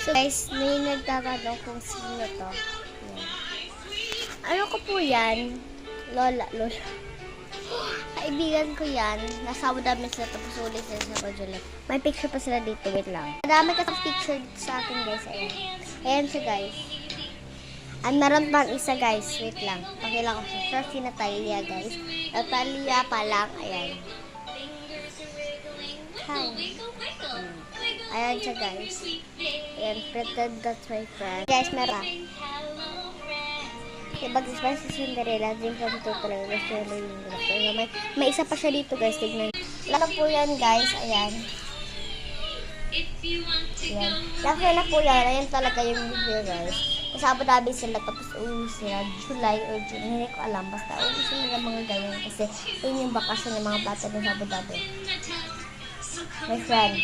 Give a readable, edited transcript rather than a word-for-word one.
So guys, may nagtatanong kung sino to. Yan. Ano ko po yan? Lola. Kaibigan ko yan. Nasa Abu Dhabi sila tapos ulit sila sa Bajulat. May picture pa sila dito. Wait lang. Madami kasi picture dito sa akin guys. Ayan. Ayan siya guys. Meron pang isa guys. Wait lang. Pakila ko siya. First si Natalia guys. Natalia pa lang. Ayan. Hi. Ayan siya guys. Ayan. Pretend that's my friend. Guys, meron. Diba guys, si Cinderella, din from Tutuloy, may isa pa siya dito guys, tignan. Lalo po yan guys, ayan. Ayan. Lalo na po yan, ayan talaga yung video guys. Sa Abu Dhabi sila, tapos uwi sila, July or June, hindi ko alam, basta uwi sila ng mga ganyan kasi yun yung bakasyon ng mga bata ng Abu Dhabi. My friend.